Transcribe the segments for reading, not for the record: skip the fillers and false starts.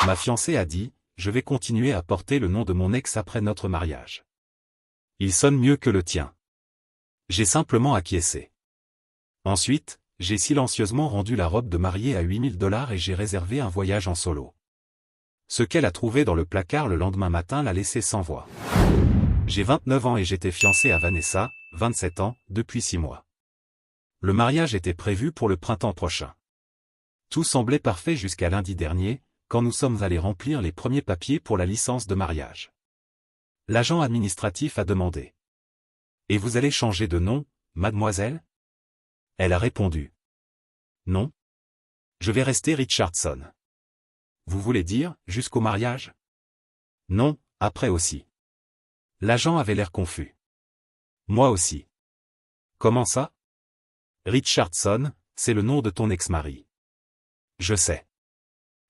Ma fiancée a dit, je vais continuer à porter le nom de mon ex après notre mariage. Il sonne mieux que le tien. J'ai simplement acquiescé. Ensuite, j'ai silencieusement rendu la robe de mariée à 8 000 $ et j'ai réservé un voyage en solo. Ce qu'elle a trouvé dans le placard le lendemain matin l'a laissé sans voix. J'ai 29 ans et j'étais fiancé à Vanessa, 27 ans, depuis 6 mois. Le mariage était prévu pour le printemps prochain. Tout semblait parfait jusqu'à lundi dernier, quand nous sommes allés remplir les premiers papiers pour la licence de mariage. L'agent administratif a demandé. « Et vous allez changer de nom, mademoiselle ?» Elle a répondu. « Non. Je vais rester Richardson. » Vous voulez dire, jusqu'au mariage? Non, après aussi. L'agent avait l'air confus. Moi aussi. Comment ça? Richardson, c'est le nom de ton ex-mari. Je sais.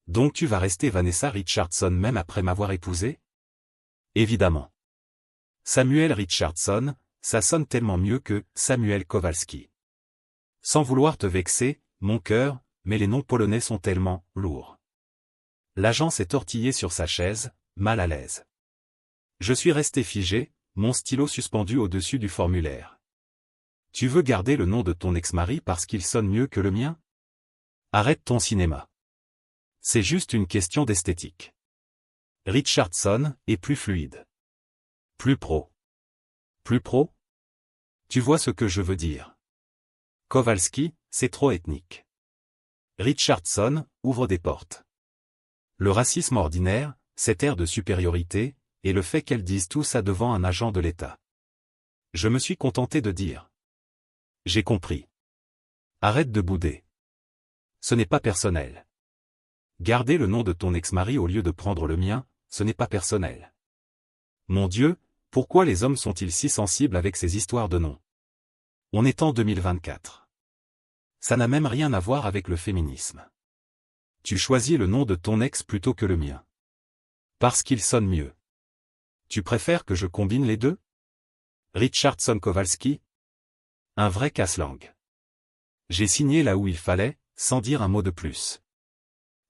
Donc tu vas rester Vanessa Richardson même après m'avoir épousée? Évidemment. Samuel Richardson, ça sonne tellement mieux que Samuel Kowalski. Sans vouloir te vexer, mon cœur, mais les noms polonais sont tellement lourds. L'agent s'est tortillé sur sa chaise, mal à l'aise. Je suis resté figé, mon stylo suspendu au-dessus du formulaire. Tu veux garder le nom de ton ex-mari parce qu'il sonne mieux que le mien? Arrête ton cinéma. C'est juste une question d'esthétique. Richardson est plus fluide. Plus pro. Plus pro? Tu vois ce que je veux dire. Kowalski, c'est trop ethnique. Richardson ouvre des portes. Le racisme ordinaire, cet air de supériorité, et le fait qu'elles disent tout ça devant un agent de l'État. Je me suis contenté de dire. J'ai compris. Arrête de bouder. Ce n'est pas personnel. Garder le nom de ton ex-mari au lieu de prendre le mien, ce n'est pas personnel. Mon Dieu, pourquoi les hommes sont-ils si sensibles avec ces histoires de noms? On est en 2024. Ça n'a même rien à voir avec le féminisme. Tu choisis le nom de ton ex plutôt que le mien. Parce qu'il sonne mieux. Tu préfères que je combine les deux? Richardson Kowalski? Un vrai casse-langue. J'ai signé là où il fallait, sans dire un mot de plus.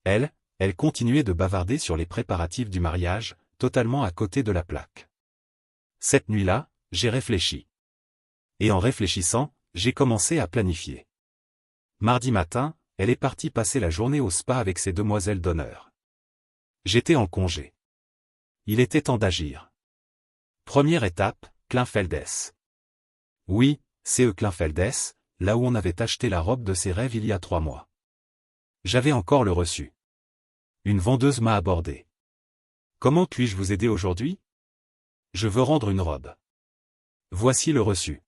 Elle continuait de bavarder sur les préparatifs du mariage, totalement à côté de la plaque. Cette nuit-là, j'ai réfléchi. Et en réfléchissant, j'ai commencé à planifier. Mardi matin, elle est partie passer la journée au spa avec ses demoiselles d'honneur. J'étais en congé. Il était temps d'agir. Première étape, Kleinfeldes. Oui, c'est Kleinfeldes, là où on avait acheté la robe de ses rêves il y a 3 mois. J'avais encore le reçu. Une vendeuse m'a abordé. Comment puis-je vous aider aujourd'hui? Je veux rendre une robe. Voici le reçu.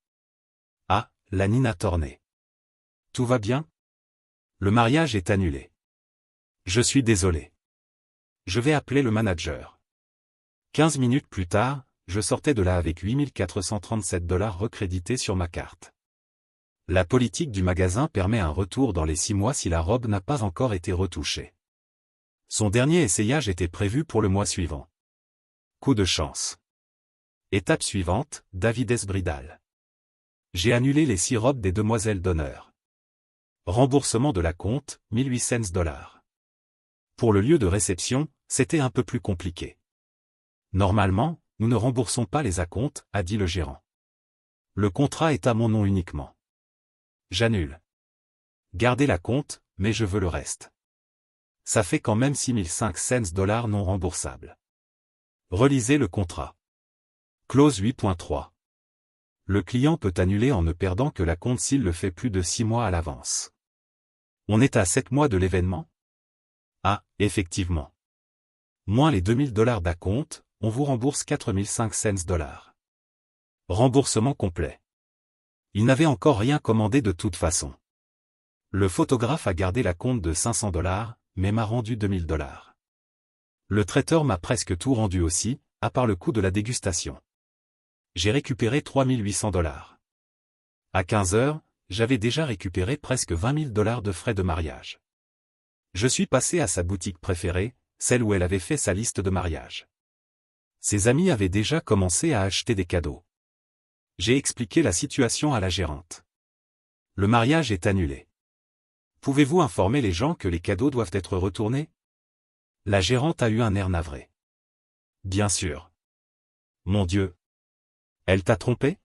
Ah, la Nina Torné. Tout va bien? Le mariage est annulé. Je suis désolé. Je vais appeler le manager. 15 minutes plus tard, je sortais de là avec 8 437 $ recrédités sur ma carte. La politique du magasin permet un retour dans les 6 mois si la robe n'a pas encore été retouchée. Son dernier essayage était prévu pour le mois suivant. Coup de chance. Étape suivante, David Esbridal. J'ai annulé les 6 robes des demoiselles d'honneur. Remboursement de la compte, 1800 $. Pour le lieu de réception, c'était un peu plus compliqué. Normalement, nous ne remboursons pas les acomptes, a dit le gérant. Le contrat est à mon nom uniquement. J'annule. Gardez la compte, mais je veux le reste. Ça fait quand même 6500 $ non remboursables. Relisez le contrat. Clause 8.3. Le client peut annuler en ne perdant que la compte s'il le fait plus de 6 mois à l'avance. On est à 7 mois de l'événement? Ah, effectivement. Moins les 2000 $ d'acompte, on vous rembourse 4500 $. Remboursement complet. Il n'avait encore rien commandé de toute façon. Le photographe a gardé la compte de 500 $, mais m'a rendu 2000 $. Le traiteur m'a presque tout rendu aussi, à part le coût de la dégustation. J'ai récupéré 3800 $. À 15 heures, j'avais déjà récupéré presque 20 000 $ de frais de mariage. Je suis passé à sa boutique préférée, celle où elle avait fait sa liste de mariage. Ses amis avaient déjà commencé à acheter des cadeaux. J'ai expliqué la situation à la gérante. Le mariage est annulé. Pouvez-vous informer les gens que les cadeaux doivent être retournés? La gérante a eu un air navré. Bien sûr. Mon Dieu. Elle t'a trompé?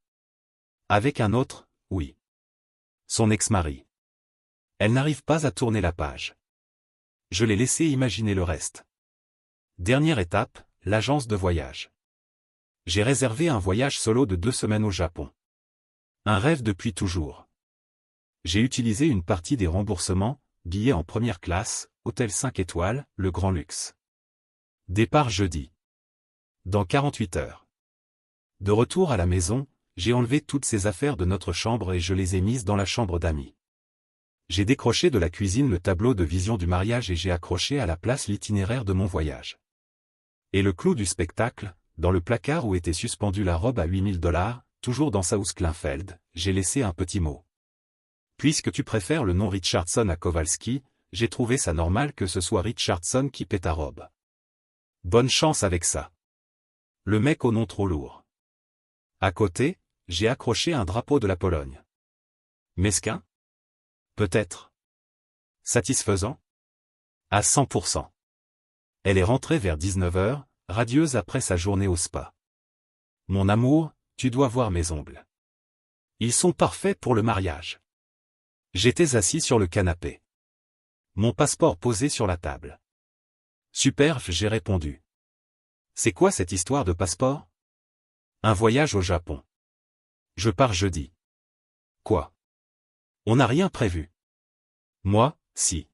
Avec un autre, oui. Son ex-mari. Elle n'arrive pas à tourner la page. Je l'ai laissé imaginer le reste. Dernière étape, l'agence de voyage. J'ai réservé un voyage solo de 2 semaines au Japon. Un rêve depuis toujours. J'ai utilisé une partie des remboursements, billets en première classe, hôtel 5 étoiles, le grand luxe. Départ jeudi. Dans 48 heures. De retour à la maison, j'ai enlevé toutes ces affaires de notre chambre et je les ai mises dans la chambre d'amis. J'ai décroché de la cuisine le tableau de vision du mariage et j'ai accroché à la place l'itinéraire de mon voyage. Et le clou du spectacle, dans le placard où était suspendue la robe à $8000, toujours dans South Kleinfeld, j'ai laissé un petit mot. Puisque tu préfères le nom Richardson à Kowalski, j'ai trouvé ça normal que ce soit Richardson qui paie ta robe. Bonne chance avec ça. Le mec au nom trop lourd. À côté, j'ai accroché un drapeau de la Pologne. Mesquin? Peut-être. Satisfaisant? À 100%. Elle est rentrée vers 19 heures, radieuse après sa journée au spa. Mon amour, tu dois voir mes ongles. Ils sont parfaits pour le mariage. J'étais assis sur le canapé. Mon passeport posé sur la table. Super, j'ai répondu. C'est quoi cette histoire de passeport? Un voyage au Japon. Je pars jeudi. Quoi? On n'a rien prévu. Moi, si.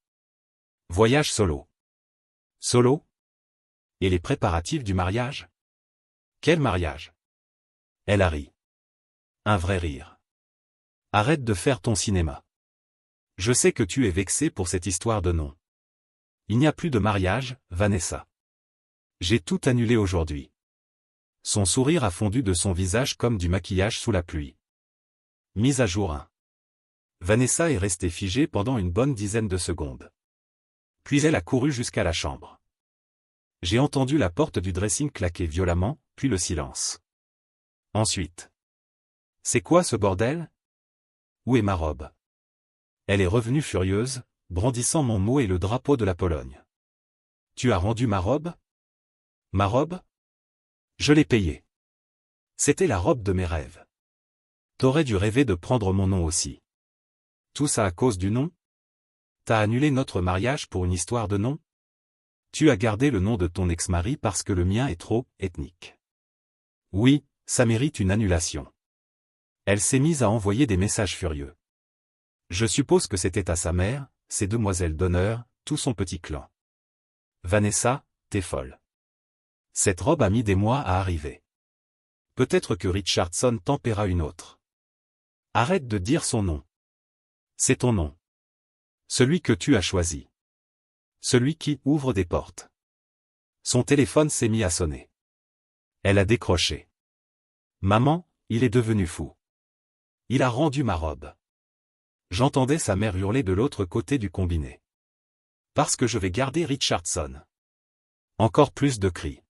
Voyage solo. Solo? Et les préparatifs du mariage? Quel mariage? Elle a ri. Un vrai rire. Arrête de faire ton cinéma. Je sais que tu es vexée pour cette histoire de nom. Il n'y a plus de mariage, Vanessa. J'ai tout annulé aujourd'hui. Son sourire a fondu de son visage comme du maquillage sous la pluie. Mise à jour 1. Vanessa est restée figée pendant une bonne dizaine de secondes. Puis elle a couru jusqu'à la chambre. J'ai entendu la porte du dressing claquer violemment, puis le silence. Ensuite. C'est quoi ce bordel? Où est ma robe? Elle est revenue furieuse, brandissant mon mot et le drapeau de la Pologne. Tu as rendu ma robe? Ma robe? Je l'ai payée. C'était la robe de mes rêves. T'aurais dû rêver de prendre mon nom aussi. Tout ça à cause du nom? T'as annulé notre mariage pour une histoire de nom? Tu as gardé le nom de ton ex-mari parce que le mien est trop ethnique. Oui, ça mérite une annulation. Elle s'est mise à envoyer des messages furieux. Je suppose que c'était à sa mère, ses demoiselles d'honneur, tout son petit clan. Vanessa, t'es folle. Cette robe a mis des mois à arriver. Peut-être que Richardson t'en paiera une autre. Arrête de dire son nom. C'est ton nom. Celui que tu as choisi. Celui qui ouvre des portes. Son téléphone s'est mis à sonner. Elle a décroché. Maman, il est devenu fou. Il a rendu ma robe. J'entendais sa mère hurler de l'autre côté du combiné. Parce que je vais garder Richardson. Encore plus de cris.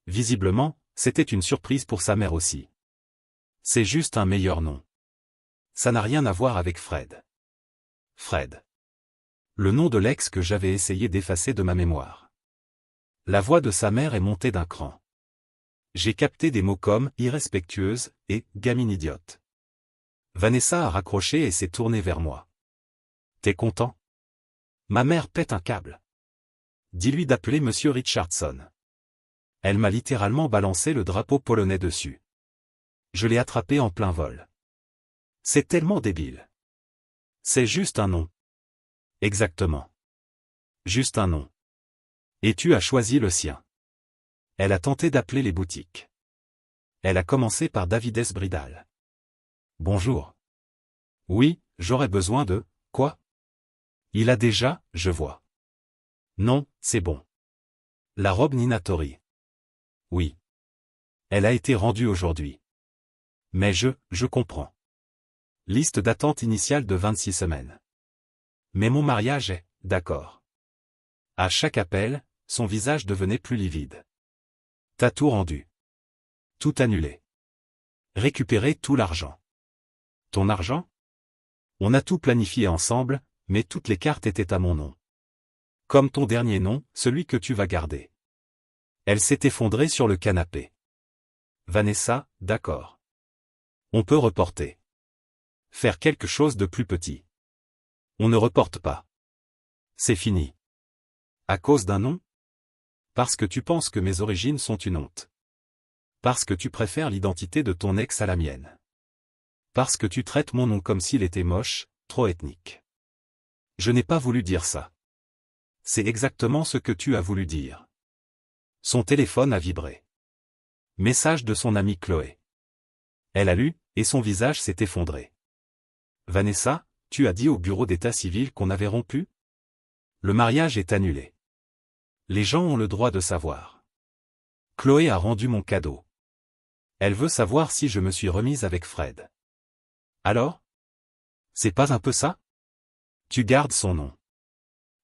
Visiblement, c'était une surprise pour sa mère aussi. C'est juste un meilleur nom. Ça n'a rien à voir avec Fred. Fred. Le nom de l'ex que j'avais essayé d'effacer de ma mémoire. La voix de sa mère est montée d'un cran. J'ai capté des mots comme « irrespectueuse » et « gamine idiote ». Vanessa a raccroché et s'est tournée vers moi. T'es content? Ma mère pète un câble. Dis-lui d'appeler Monsieur Richardson. Elle m'a littéralement balancé le drapeau polonais dessus. Je l'ai attrapé en plein vol. C'est tellement débile. C'est juste un nom. Exactement. Juste un nom. Et tu as choisi le sien. Elle a tenté d'appeler les boutiques. Elle a commencé par Davides Bridal. Bonjour. Oui, j'aurais besoin de... Quoi? Il a déjà, je vois. Non, c'est bon. La robe Ninatori. Oui. Elle a été rendue aujourd'hui. Mais je comprends. Liste d'attente initiale de 26 semaines. Mais mon mariage est, d'accord. À chaque appel, son visage devenait plus livide. T'as tout rendu. Tout annulé. Récupérer tout l'argent. Ton argent? On a tout planifié ensemble, mais toutes les cartes étaient à mon nom. Comme ton dernier nom, celui que tu vas garder. Elle s'est effondrée sur le canapé. Vanessa, d'accord. On peut reporter. Faire quelque chose de plus petit. On ne reporte pas. C'est fini. À cause d'un nom? Parce que tu penses que mes origines sont une honte. Parce que tu préfères l'identité de ton ex à la mienne. Parce que tu traites mon nom comme s'il était moche, trop ethnique. Je n'ai pas voulu dire ça. C'est exactement ce que tu as voulu dire. Son téléphone a vibré. Message de son amie Chloé. Elle a lu, et son visage s'est effondré. Vanessa, tu as dit au bureau d'état civil qu'on avait rompu? Le mariage est annulé. Les gens ont le droit de savoir. Chloé a rendu mon cadeau. Elle veut savoir si je me suis remise avec Fred. Alors? C'est pas un peu ça? Tu gardes son nom.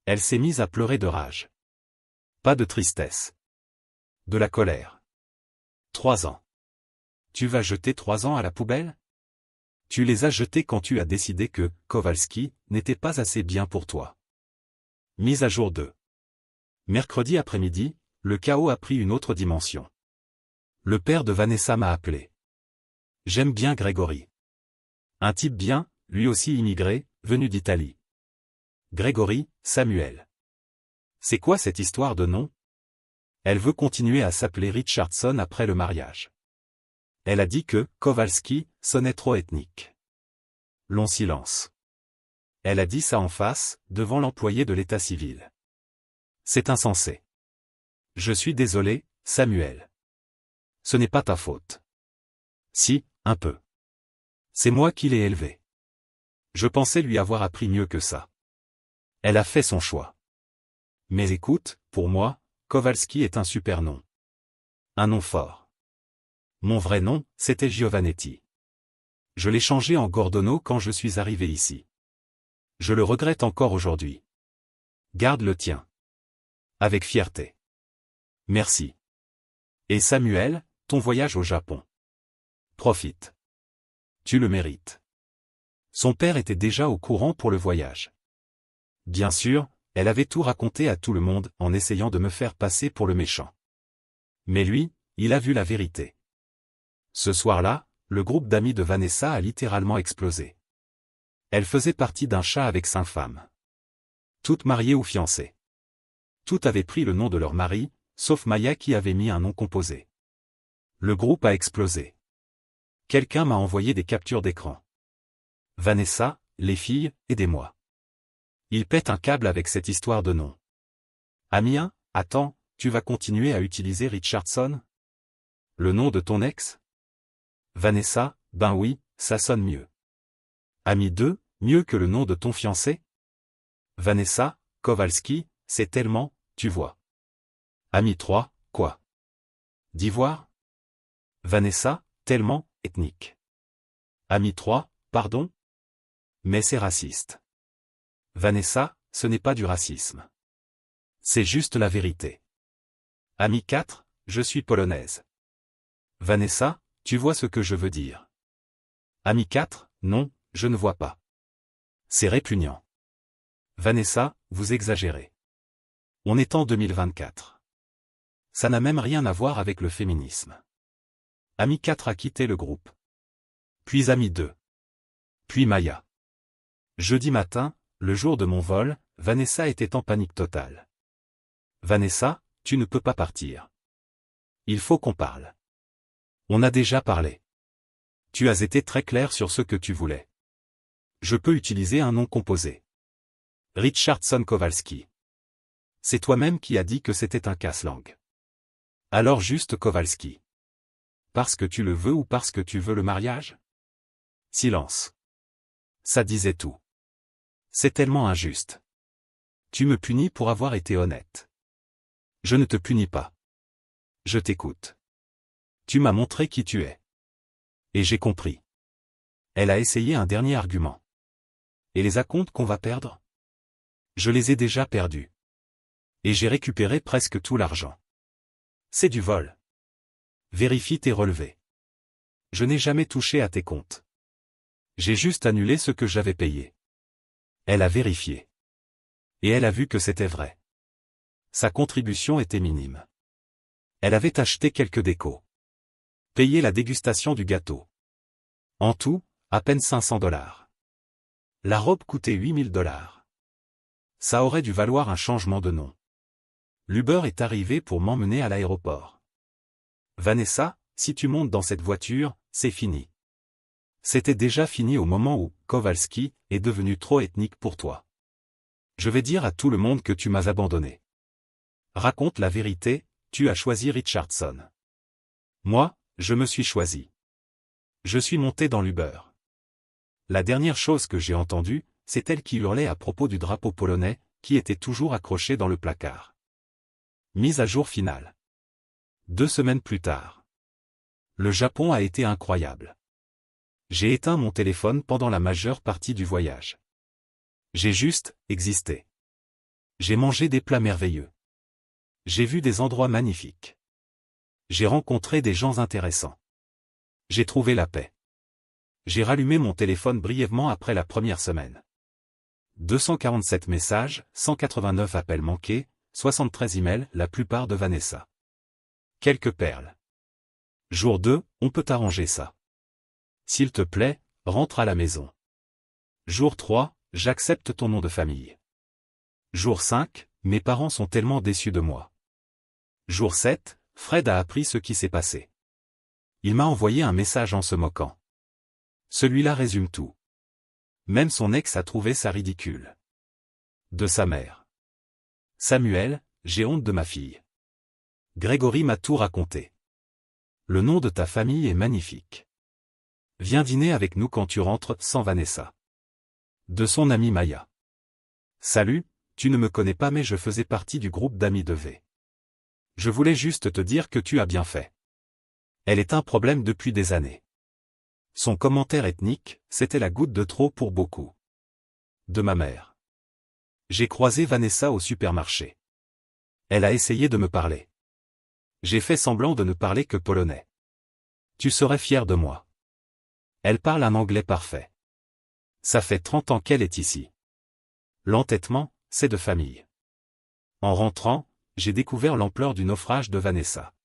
Elle s'est mise à pleurer de rage. Pas de tristesse. De la colère. 3 ans. Tu vas jeter 3 ans à la poubelle? Tu les as jetés quand tu as décidé que Kowalski n'était pas assez bien pour toi. Mise à jour 2. Mercredi après-midi, le chaos a pris une autre dimension. Le père de Vanessa m'a appelé. J'aime bien Grégory. Un type bien, lui aussi immigré, venu d'Italie. Grégory, Samuel. C'est quoi cette histoire de nom? Elle veut continuer à s'appeler Richardson après le mariage. Elle a dit que Kowalski sonnait trop ethnique. Long silence. Elle a dit ça en face, devant l'employé de l'état civil. C'est insensé. Je suis désolé, Samuel. Ce n'est pas ta faute. Si, un peu. C'est moi qui l'ai élevé. Je pensais lui avoir appris mieux que ça. Elle a fait son choix. Mais écoute, pour moi, Kowalski est un super nom. Un nom fort. Mon vrai nom, c'était Giovannetti. Je l'ai changé en Gordonneau quand je suis arrivé ici. Je le regrette encore aujourd'hui. Garde le tien. Avec fierté. Merci. Et Samuel, ton voyage au Japon. Profite. Tu le mérites. Son père était déjà au courant pour le voyage. Bien sûr, elle avait tout raconté à tout le monde en essayant de me faire passer pour le méchant. Mais lui, il a vu la vérité. Ce soir-là, le groupe d'amis de Vanessa a littéralement explosé. Elle faisait partie d'un chat avec 5 femmes. Toutes mariées ou fiancées. Toutes avaient pris le nom de leur mari, sauf Maya qui avait mis un nom composé. Le groupe a explosé. Quelqu'un m'a envoyé des captures d'écran. Vanessa, les filles, aidez-moi. Il pète un câble avec cette histoire de nom. Amien, attends, tu vas continuer à utiliser Richardson? Le nom de ton ex? Vanessa, ben oui, ça sonne mieux. Ami 2, mieux que le nom de ton fiancé? Vanessa, Kowalski, c'est tellement, tu vois. Ami 3, quoi? D'ivoire? Vanessa, tellement, ethnique. Ami 3, pardon? Mais c'est raciste. Vanessa, ce n'est pas du racisme. C'est juste la vérité. Ami 4, je suis polonaise. Vanessa, tu vois ce que je veux dire. Ami 4, non, je ne vois pas. C'est répugnant. Vanessa, vous exagérez. On est en 2024. Ça n'a même rien à voir avec le féminisme. Ami 4 a quitté le groupe. Puis Ami 2. Puis Maya. Jeudi matin, le jour de mon vol, Vanessa était en panique totale. Vanessa, tu ne peux pas partir. Il faut qu'on parle. On a déjà parlé. Tu as été très clair sur ce que tu voulais. Je peux utiliser un nom composé. Richardson Kowalski. C'est toi-même qui as dit que c'était un casse-langue. Alors juste Kowalski. Parce que tu le veux ou parce que tu veux le mariage? Silence. Ça disait tout. C'est tellement injuste. Tu me punis pour avoir été honnête. Je ne te punis pas. Je t'écoute. Tu m'as montré qui tu es. Et j'ai compris. Elle a essayé un dernier argument. Et les acomptes qu'on va perdre? Je les ai déjà perdus. Et j'ai récupéré presque tout l'argent. C'est du vol. Vérifie tes relevés. Je n'ai jamais touché à tes comptes. J'ai juste annulé ce que j'avais payé. Elle a vérifié. Et elle a vu que c'était vrai. Sa contribution était minime. Elle avait acheté quelques décos. Payé la dégustation du gâteau. En tout, à peine $500. La robe coûtait $8000. Ça aurait dû valoir un changement de nom. L'Uber est arrivé pour m'emmener à l'aéroport. Vanessa, si tu montes dans cette voiture, c'est fini. C'était déjà fini au moment où Kowalski est devenu trop ethnique pour toi. Je vais dire à tout le monde que tu m'as abandonné. Raconte la vérité, tu as choisi Richardson. Moi, je me suis choisi. Je suis monté dans l'Uber. La dernière chose que j'ai entendue, c'est elle qui hurlait à propos du drapeau polonais, qui était toujours accroché dans le placard. Mise à jour finale. 2 semaines plus tard. Le Japon a été incroyable. J'ai éteint mon téléphone pendant la majeure partie du voyage. J'ai juste existé. J'ai mangé des plats merveilleux. J'ai vu des endroits magnifiques. J'ai rencontré des gens intéressants. J'ai trouvé la paix. J'ai rallumé mon téléphone brièvement après la première semaine. 247 messages, 189 appels manqués, 73 emails, la plupart de Vanessa. Quelques perles. Jour 2, on peut arranger ça. S'il te plaît, rentre à la maison. Jour 3, j'accepte ton nom de famille. Jour 5, mes parents sont tellement déçus de moi. Jour 7, Fred a appris ce qui s'est passé. Il m'a envoyé un message en se moquant. Celui-là résume tout. Même son ex a trouvé ça ridicule. De sa mère. Samuel, j'ai honte de ma fille. Grégory m'a tout raconté. Le nom de ta famille est magnifique. Viens dîner avec nous quand tu rentres sans Vanessa. De son amie Maya. Salut, tu ne me connais pas mais je faisais partie du groupe d'amis de V. Je voulais juste te dire que tu as bien fait. Elle est un problème depuis des années. Son commentaire ethnique, c'était la goutte de trop pour beaucoup. De ma mère. J'ai croisé Vanessa au supermarché. Elle a essayé de me parler. J'ai fait semblant de ne parler que polonais. Tu serais fier de moi. Elle parle un anglais parfait. Ça fait 30 ans qu'elle est ici. L'entêtement, c'est de famille. En rentrant, j'ai découvert l'ampleur du naufrage de Vanessa.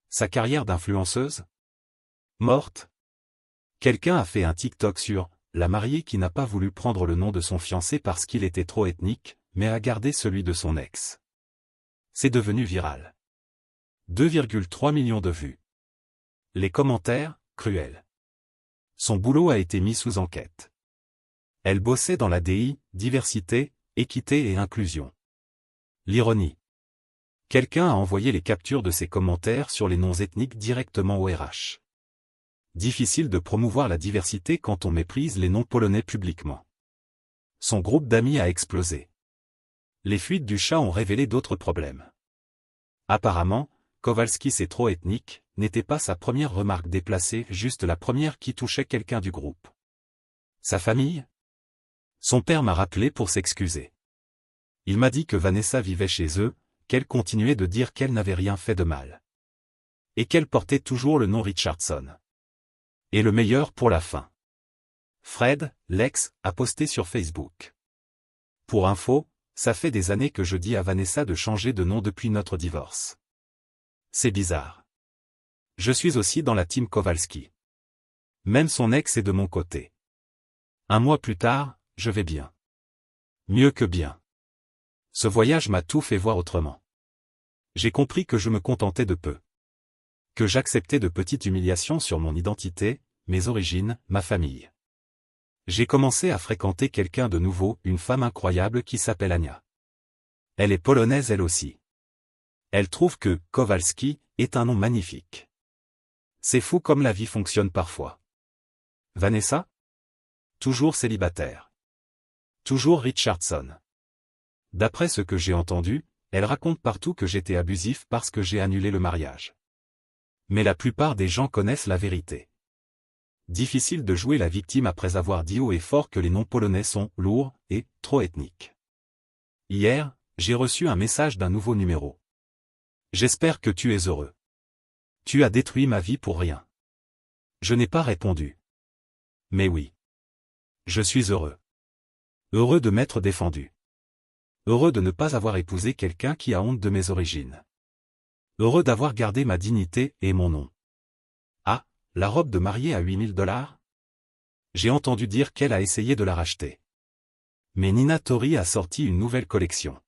Sa carrière d'influenceuse? Morte? Quelqu'un a fait un TikTok sur la mariée qui n'a pas voulu prendre le nom de son fiancé parce qu'il était trop ethnique, mais a gardé celui de son ex. C'est devenu viral. 2,3 millions de vues. Les commentaires, cruels. Son boulot a été mis sous enquête. Elle bossait dans la DI, diversité, équité et inclusion. L'ironie. Quelqu'un a envoyé les captures de ses commentaires sur les noms ethniques directement au RH. Difficile de promouvoir la diversité quand on méprise les noms polonais publiquement. Son groupe d'amis a explosé. Les fuites du chat ont révélé d'autres problèmes. Apparemment, Kowalski c'est trop ethnique, n'était pas sa première remarque déplacée, juste la première qui touchait quelqu'un du groupe. Sa famille? Son père m'a rappelé pour s'excuser. Il m'a dit que Vanessa vivait chez eux, qu'elle continuait de dire qu'elle n'avait rien fait de mal. Et qu'elle portait toujours le nom Richardson. Et le meilleur pour la fin. Fred, l'ex, a posté sur Facebook. Pour info, ça fait des années que je dis à Vanessa de changer de nom depuis notre divorce. C'est bizarre. Je suis aussi dans la team Kowalski. Même son ex est de mon côté. 1 mois plus tard, je vais bien. Mieux que bien. Ce voyage m'a tout fait voir autrement. J'ai compris que je me contentais de peu. Que j'acceptais de petites humiliations sur mon identité, mes origines, ma famille. J'ai commencé à fréquenter quelqu'un de nouveau, une femme incroyable qui s'appelle Ania. Elle est polonaise elle aussi. Elle trouve que Kowalski est un nom magnifique. C'est fou comme la vie fonctionne parfois. Vanessa? Toujours célibataire. Toujours Richardson. D'après ce que j'ai entendu, elle raconte partout que j'étais abusif parce que j'ai annulé le mariage. Mais la plupart des gens connaissent la vérité. Difficile de jouer la victime après avoir dit haut et fort que les noms polonais sont lourds et trop ethniques. Hier, j'ai reçu un message d'un nouveau numéro. J'espère que tu es heureux. Tu as détruit ma vie pour rien. Je n'ai pas répondu. Mais oui. Je suis heureux. Heureux de m'être défendu. Heureux de ne pas avoir épousé quelqu'un qui a honte de mes origines. Heureux d'avoir gardé ma dignité et mon nom. Ah, la robe de mariée à $8000 ? J'ai entendu dire qu'elle a essayé de la racheter. Mais Nina Tori a sorti une nouvelle collection.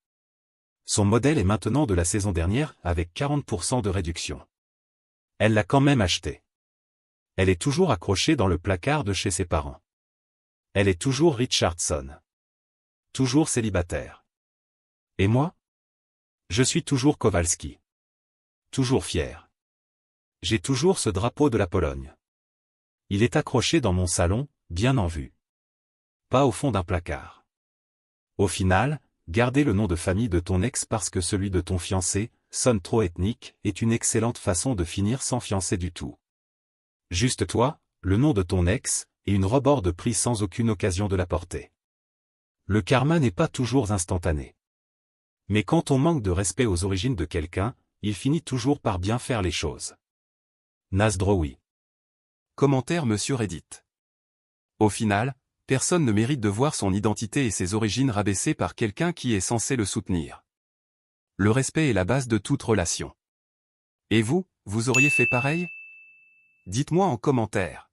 Son modèle est maintenant de la saison dernière avec 40% de réduction. Elle l'a quand même acheté. Elle est toujours accrochée dans le placard de chez ses parents. Elle est toujours Richardson. Toujours célibataire. Et moi ? Je suis toujours Kowalski. Toujours fier. J'ai toujours ce drapeau de la Pologne. Il est accroché dans mon salon, bien en vue. Pas au fond d'un placard. Au final, garder le nom de famille de ton ex parce que celui de ton fiancé sonne trop ethnique est une excellente façon de finir sans fiancé du tout. Juste toi, le nom de ton ex, et une robe hors de prix sans aucune occasion de la porter. Le karma n'est pas toujours instantané. Mais quand on manque de respect aux origines de quelqu'un, il finit toujours par bien faire les choses. Nasdrowi. Commentaire Monsieur Reddit. Au final, personne ne mérite de voir son identité et ses origines rabaissées par quelqu'un qui est censé le soutenir. Le respect est la base de toute relation. Et vous, vous auriez fait pareil ? Dites-moi en commentaire.